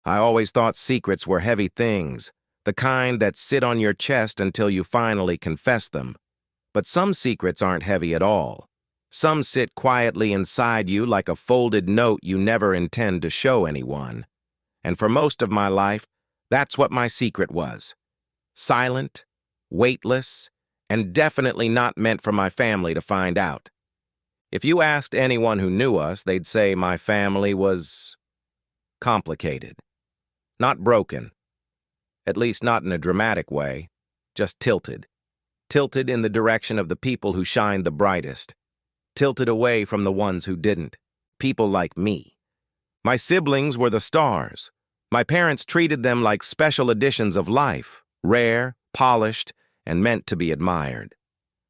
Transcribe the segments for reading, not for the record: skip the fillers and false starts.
I always thought secrets were heavy things, the kind that sit on your chest until you finally confess them. But some secrets aren't heavy at all. Some sit quietly inside you like a folded note you never intend to show anyone. And for most of my life, that's what my secret was. Silent, weightless, and definitely not meant for my family to find out. If you asked anyone who knew us, they'd say my family was complicated. Not broken. At least not in a dramatic way, just tilted. Tilted in the direction of the people who shined the brightest. Tilted away from the ones who didn't. People like me. My siblings were the stars. My parents treated them like special editions of life, rare, polished, and meant to be admired.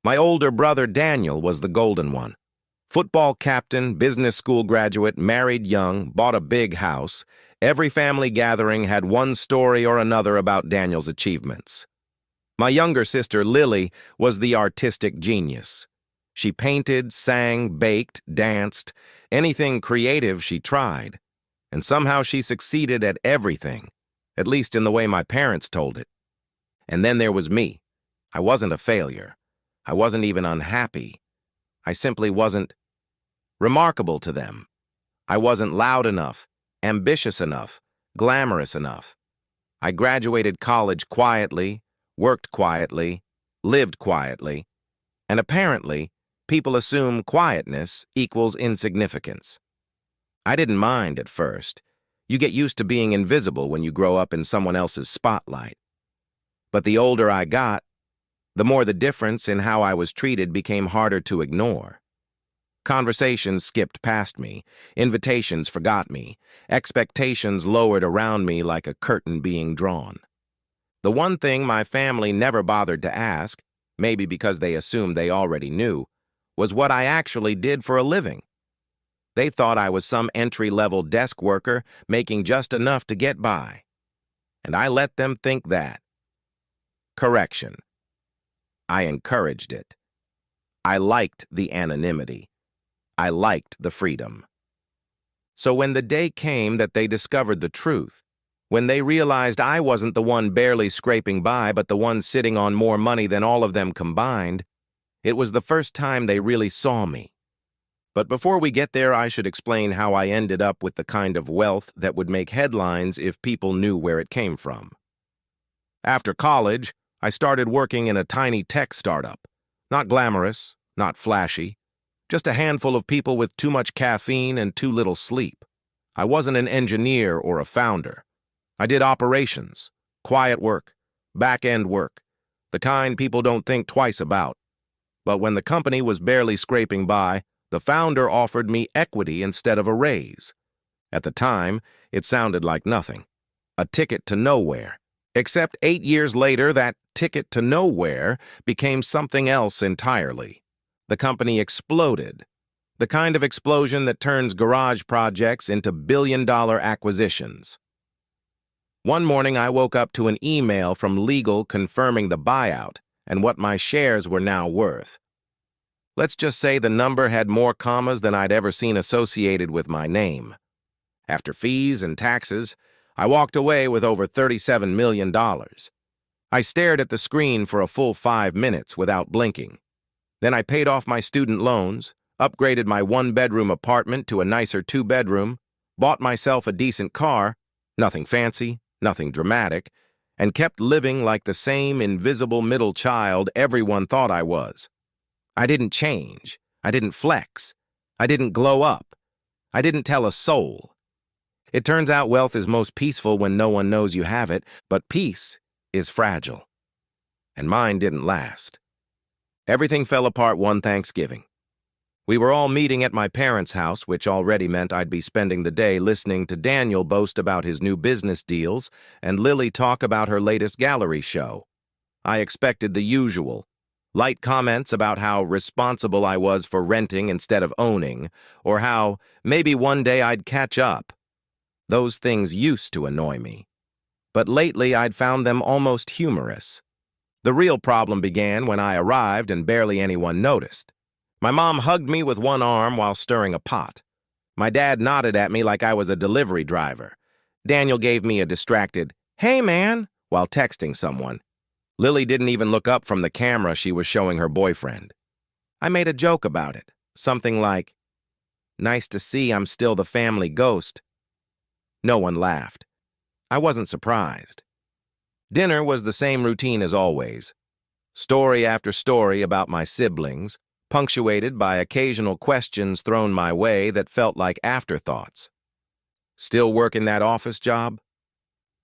My older brother Daniel was the golden one. Football captain, business school graduate, married young, bought a big house. Every family gathering had one story or another about Daniel's achievements. My younger sister Lily was the artistic genius. She painted, sang, baked, danced, anything creative she tried. And somehow she succeeded at everything, at least in the way my parents told it. And then there was me. I wasn't a failure. I wasn't even unhappy. I simply wasn't remarkable to them. I wasn't loud enough, ambitious enough, glamorous enough. I graduated college quietly, worked quietly, lived quietly, and apparently, people assume quietness equals insignificance. I didn't mind at first. You get used to being invisible when you grow up in someone else's spotlight. But the older I got, the more the difference in how I was treated became harder to ignore. Conversations skipped past me, invitations forgot me, expectations lowered around me like a curtain being drawn. The one thing my family never bothered to ask, maybe because they assumed they already knew, was what I actually did for a living. They thought I was some entry-level desk worker making just enough to get by. And I let them think that. Correction. I encouraged it. I liked the anonymity. I liked the freedom. So when the day came that they discovered the truth, when they realized I wasn't the one barely scraping by but the one sitting on more money than all of them combined, it was the first time they really saw me. But before we get there, I should explain how I ended up with the kind of wealth that would make headlines if people knew where it came from. After college, I started working in a tiny tech startup. Not glamorous, not flashy, just a handful of people with too much caffeine and too little sleep. I wasn't an engineer or a founder. I did operations, quiet work, back-end work, the kind people don't think twice about. But when the company was barely scraping by, the founder offered me equity instead of a raise. At the time, it sounded like nothing. A ticket to nowhere. Except 8 years later, that ticket to nowhere became something else entirely. The company exploded. The kind of explosion that turns garage projects into billion-dollar acquisitions. One morning, I woke up to an email from legal confirming the buyout and what my shares were now worth. Let's just say the number had more commas than I'd ever seen associated with my name. After fees and taxes, I walked away with over $37 million. I stared at the screen for a full 5 minutes without blinking. Then I paid off my student loans, upgraded my one-bedroom apartment to a nicer 2-bedroom, bought myself a decent car, nothing fancy, nothing dramatic, and kept living like the same invisible middle child everyone thought I was. I didn't change. I didn't flex. I didn't glow up. I didn't tell a soul. It turns out wealth is most peaceful when no one knows you have it, but peace is fragile. And mine didn't last. Everything fell apart one Thanksgiving. We were all meeting at my parents' house, which already meant I'd be spending the day listening to Daniel boast about his new business deals and Lily talk about her latest gallery show. I expected the usual. Light comments about how responsible I was for renting instead of owning, or how maybe one day I'd catch up. Those things used to annoy me. But lately I'd found them almost humorous. The real problem began when I arrived and barely anyone noticed. My mom hugged me with one arm while stirring a pot. My dad nodded at me like I was a delivery driver. Daniel gave me a distracted, "Hey, man," while texting someone. Lily didn't even look up from the camera she was showing her boyfriend. I made a joke about it, something like, "Nice to see I'm still the family ghost." No one laughed. I wasn't surprised. Dinner was the same routine as always. Story after story about my siblings, punctuated by occasional questions thrown my way that felt like afterthoughts. Still working that office job?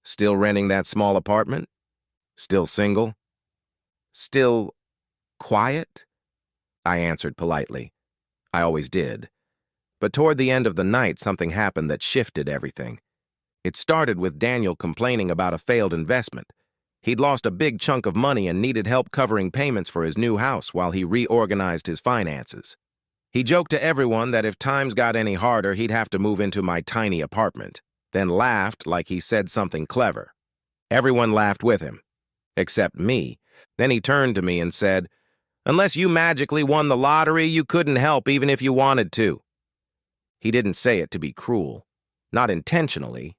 Still renting that small apartment? Still single? Still quiet? I answered politely. I always did. But toward the end of the night, something happened that shifted everything. It started with Daniel complaining about a failed investment. He'd lost a big chunk of money and needed help covering payments for his new house while he reorganized his finances. He joked to everyone that if times got any harder, he'd have to move into my tiny apartment, then laughed like he said something clever. Everyone laughed with him, except me. Then he turned to me and said, "Unless you magically won the lottery, you couldn't help even if you wanted to." He didn't say it to be cruel, not intentionally.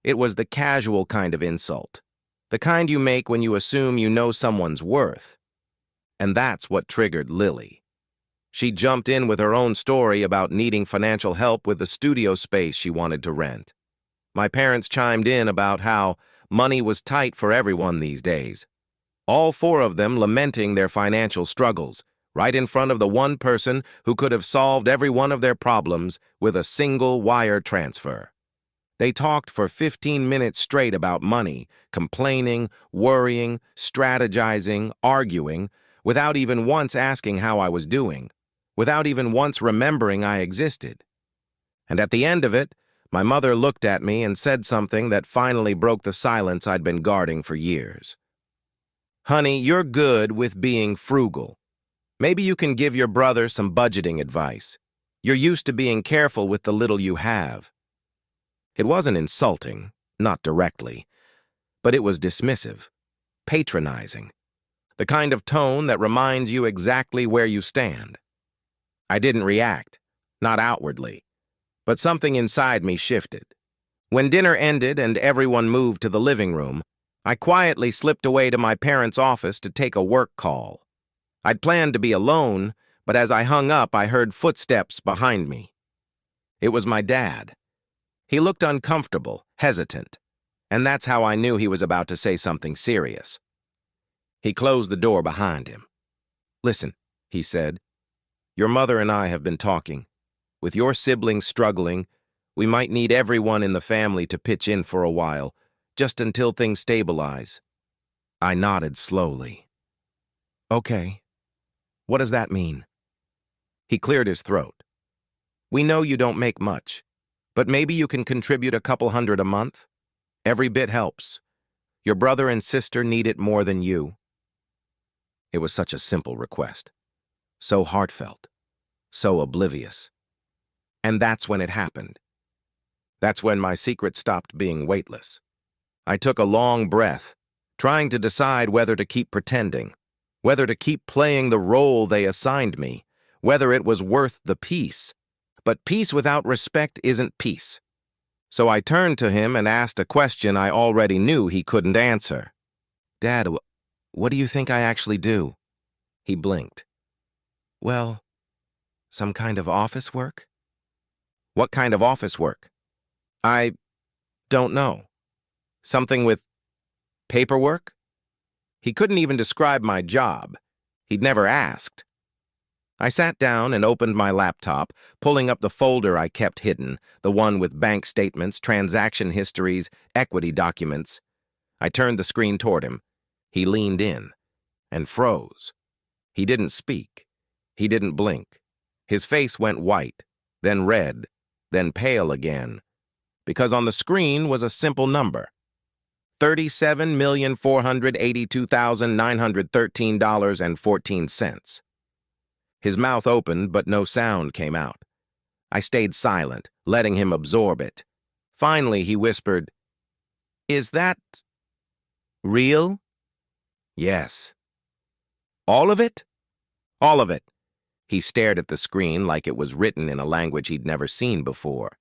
It was the casual kind of insult, the kind you make when you assume you know someone's worth. And that's what triggered Lily. She jumped in with her own story about needing financial help with the studio space she wanted to rent. My parents chimed in about how money was tight for everyone these days. All four of them lamenting their financial struggles, right in front of the one person who could have solved every one of their problems with a single wire transfer. They talked for 15 minutes straight about money, complaining, worrying, strategizing, arguing, without even once asking how I was doing, without even once remembering I existed. And at the end of it, my mother looked at me and said something that finally broke the silence I'd been guarding for years. "Honey, you're good with being frugal. Maybe you can give your brother some budgeting advice. You're used to being careful with the little you have." It wasn't insulting, not directly, but it was dismissive, patronizing, the kind of tone that reminds you exactly where you stand. I didn't react, not outwardly, but something inside me shifted. When dinner ended and everyone moved to the living room, I quietly slipped away to my parents' office to take a work call. I'd planned to be alone, but as I hung up, I heard footsteps behind me. It was my dad. He looked uncomfortable, hesitant, and that's how I knew he was about to say something serious. He closed the door behind him. "Listen," he said, "your mother and I have been talking. With your siblings struggling, we might need everyone in the family to pitch in for a while, just until things stabilize." I nodded slowly. "Okay. What does that mean?" He cleared his throat. "We know you don't make much, but maybe you can contribute a couple $100 a month? Every bit helps. Your brother and sister need it more than you." It was such a simple request, so heartfelt, so oblivious. And that's when it happened. That's when my secret stopped being weightless. I took a long breath, trying to decide whether to keep pretending, whether to keep playing the role they assigned me, whether it was worth the peace. But peace without respect isn't peace. So I turned to him and asked a question I already knew he couldn't answer. "Dad, what do you think I actually do?" He blinked. "Well, some kind of office work?" "What kind of office work?" "I don't know. Something with paperwork?" He couldn't even describe my job. He'd never asked. I sat down and opened my laptop, pulling up the folder I kept hidden, the one with bank statements, transaction histories, equity documents. I turned the screen toward him. He leaned in and froze. He didn't speak. He didn't blink. His face went white, then red, then pale again, because on the screen was a simple number: $37,482,913.14. His mouth opened, but no sound came out. I stayed silent, letting him absorb it. Finally, he whispered, "Is that real?" "Yes." "All of it?" "All of it." He stared at the screen like it was written in a language he'd never seen before.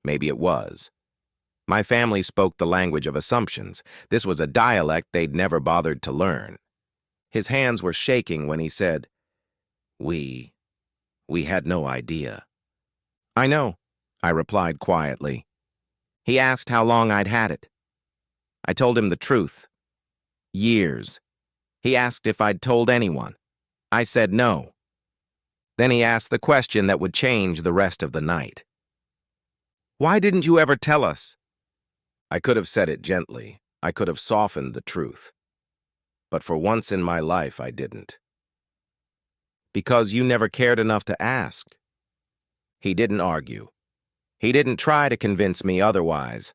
Maybe it was. My family spoke the language of assumptions. This was a dialect they'd never bothered to learn. His hands were shaking when he said, We had no idea. I know, I replied quietly. He asked how long I'd had it. I told him the truth. Years. He asked if I'd told anyone. I said no. Then he asked the question that would change the rest of the night. Why didn't you ever tell us? I could have said it gently. I could have softened the truth. But for once in my life, I didn't. Because you never cared enough to ask. He didn't argue. He didn't try to convince me otherwise.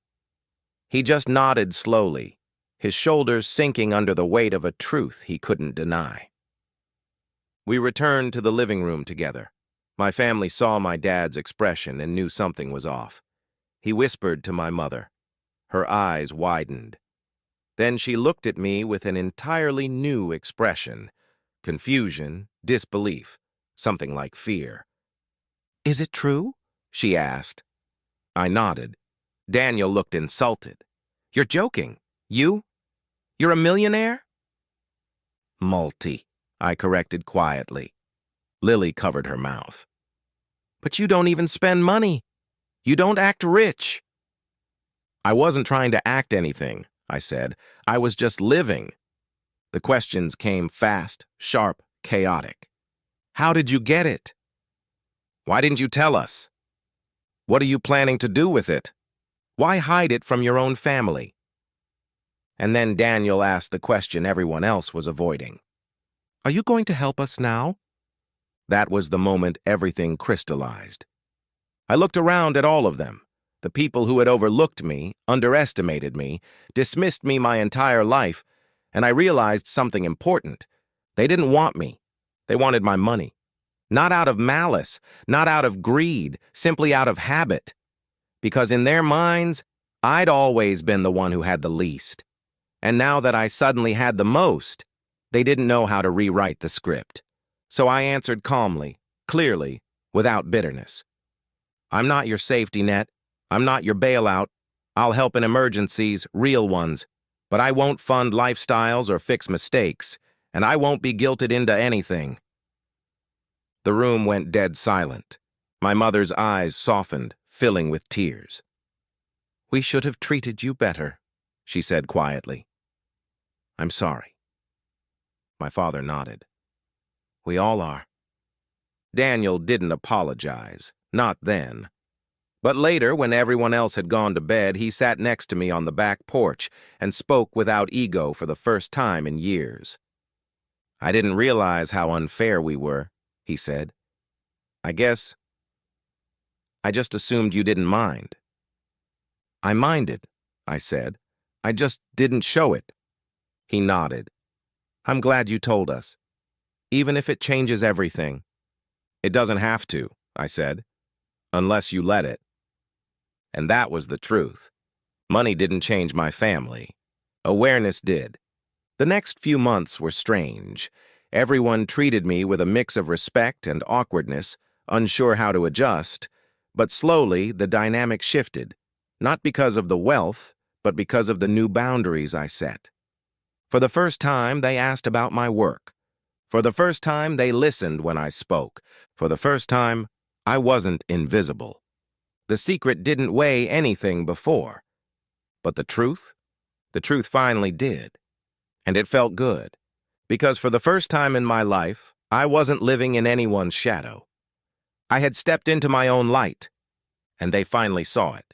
He just nodded slowly, his shoulders sinking under the weight of a truth he couldn't deny. We returned to the living room together. My family saw my dad's expression and knew something was off. He whispered to my mother. Her eyes widened. Then she looked at me with an entirely new expression. Confusion, disbelief, something like fear. Is it true? She asked. I nodded. Daniel looked insulted. You're joking. You? You're a millionaire? Multi, I corrected quietly. Lily covered her mouth. But you don't even spend money. You don't act rich. I wasn't trying to act anything, I said. I was just living. The questions came fast, sharp, chaotic. How did you get it? Why didn't you tell us? What are you planning to do with it? Why hide it from your own family? And then Daniel asked the question everyone else was avoiding. Are you going to help us now? That was the moment everything crystallized. I looked around at all of them. The people who had overlooked me, underestimated me, dismissed me my entire life, and I realized something important. They didn't want me. They wanted my money. Not out of malice, not out of greed, simply out of habit. Because in their minds, I'd always been the one who had the least. And now that I suddenly had the most, they didn't know how to rewrite the script. So I answered calmly, clearly, without bitterness. I'm not your safety net. I'm not your bailout. I'll help in emergencies, real ones. But I won't fund lifestyles or fix mistakes, and I won't be guilted into anything. The room went dead silent. My mother's eyes softened, filling with tears. We should have treated you better, she said quietly. I'm sorry. My father nodded. We all are. Daniel didn't apologize, not then. But later, when everyone else had gone to bed, he sat next to me on the back porch and spoke without ego for the first time in years. I didn't realize how unfair we were, he said. I guess I just assumed you didn't mind. I minded, I said. I just didn't show it. He nodded. I'm glad you told us. Even if it changes everything. It doesn't have to, I said, unless you let it. And that was the truth. Money didn't change my family. Awareness did. The next few months were strange. Everyone treated me with a mix of respect and awkwardness, unsure how to adjust, but slowly the dynamic shifted, not because of the wealth, but because of the new boundaries I set. For the first time, they asked about my work. For the first time, they listened when I spoke. For the first time, I wasn't invisible. The secret didn't weigh anything before. But the truth finally did. And it felt good. Because for the first time in my life, I wasn't living in anyone's shadow. I had stepped into my own light, and they finally saw it.